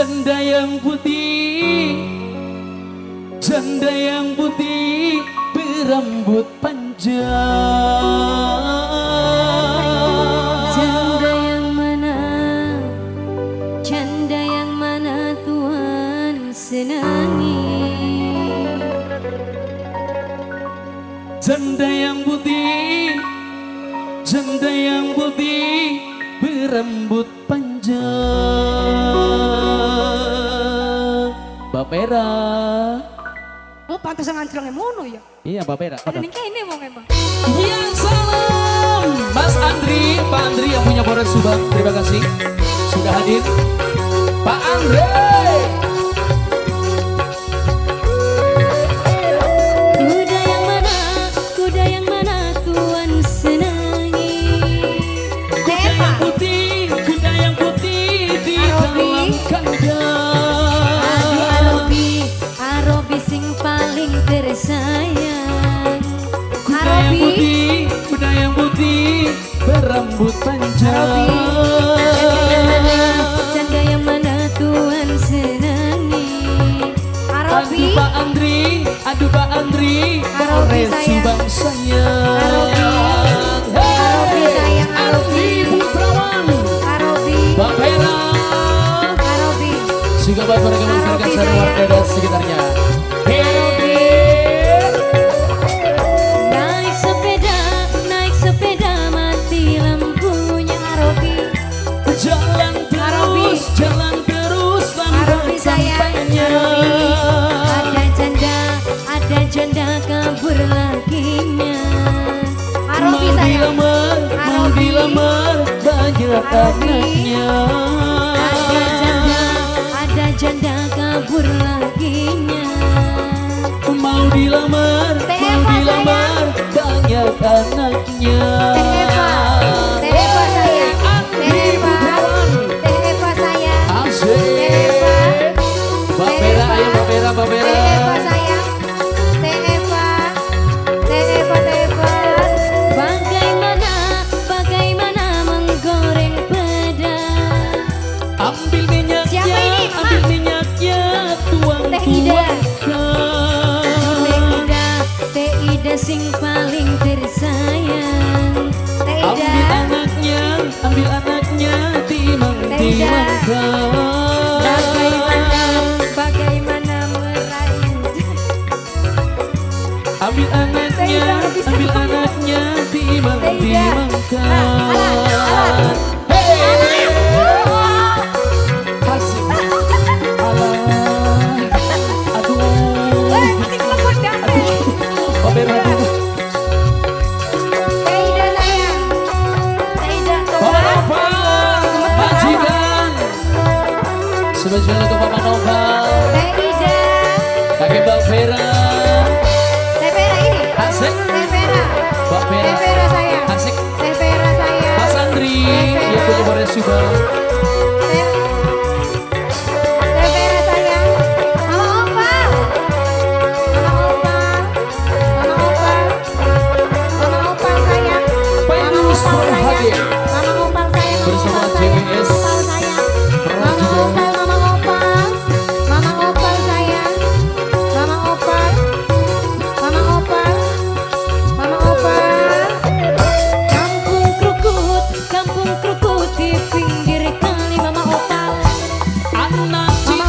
Janda yang putih, janda yang putih berambut panjang. Janda yang mana? Janda yang mana Tuhan senangi? Janda yang putih, janda yang putih berambut panjang. Mbak Pera. Oh pantas ngancrongnya mono ya? Iya Mbak Pera. Ada nih kayak ini mau emang. Yang salam Mas Andri, Pak Andri yang punya Polres Subang. Terima kasih sudah hadir. Pak Andri. Kuda yang mana? Kuda yang mana Tuhan senangi? Kuda yang putih, kuda yang putih di dalam kandang. Arobi sing paling tersayang. Kuda yang putih, kuda yang putih berambut panjang. Janda yang mana Tuhan senangi? Aduh Pak Andri, aduh Pak Andri, Polres Subang sayang. Arobi sayang, Arobi Putrawan, Arobi Mbak Pera, Arobi juga buat warga masyarakat Sarwarga dan sekitarnya. Naik sepeda mati lampunya Arobi. Jalan terus lambat sampainya. Ada janda kabur lakinya. Arobi Mau sayang, dilamar banyak anaknya. ada janda kabur lakinya. Mau dilamar banyak anaknya. Teh Eva sayang, Asik. Mbak Pera, ayo Mbak Pera, Mbak Pera. Bagaimana menggoreng peda? Ambil minyaknya, ambil minyaknya, tuang Teh Ida. tuangkan. Teh Ida sing paling tersayang. Teh Ida. Ambil anaknya, timang-timangkan. Bagaimana merayu? Ambil anaknya, timang-timangkan. Hey! Asik. Alah. Aduh. Mbak Pera, aduh. Teh Ida sayang. Teh Ida Bapak Noval, majikan. Spesial untuk Bapak Noval, Teh Ida. kakek Mbak Pera. Teh Vera ini. Asik. Teh Vera. Mbak Teh Pera, Vera sayang. asik. Teh Vera sayang. Mas Andri, yang punya Polres Subang. Teh Vera sayang. Mama Opal. Mama Opal. Mama Opal. Mama Opal sayang. Pak Mama Idrus Opal sayang. hadir Mama Opal sayang. bersama Mama Opal sayang. JWS. Mama Opal sayang. Mama Juga. Opal, Mama Opal. Mama Opal sayang. Mama Opal. Mama Opal. Mama Opal. Kampung krukut di pinggir kali Mama Opal. Anak Cina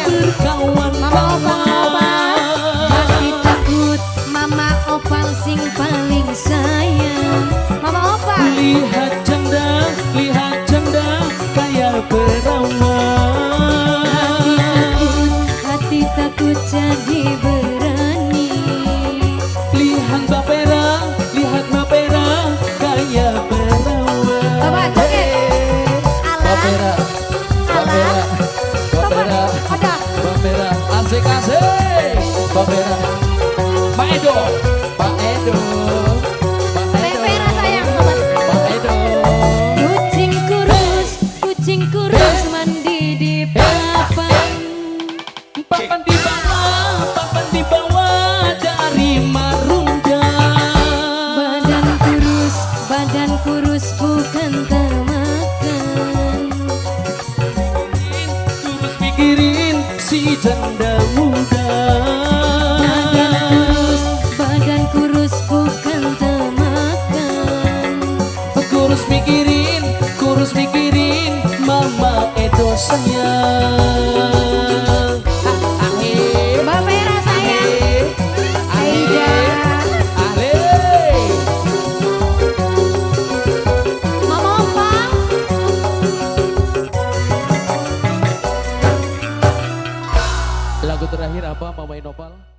berkawan-kawan. Hati takut Mama Opal sing paling sayang. Mama Opal. Lihat janda kayak perawan. Hati takut jadi berani. Lihat Mbak Pera kayak perawan. Bapak joget. Mbak Pera, Mbak Pera, Mbak Pera, Mbak Pera, asik. Mbak Pera, Pak Edo, Pak Edo, Pak Teh Edo, Vera sayang sobat. Pak Edo. Kucing kurus mandi di papan. Papan di bawah dari marunda. Badan kurus bukan termakan. mikirin si janda muda. Badan kurus, badan kurus bukan temakan. Kurus mikirin mama itu sayang. Mbak Vera sayang. Aida. Mama Opa. Lagu terakhir apa Mama Inopal?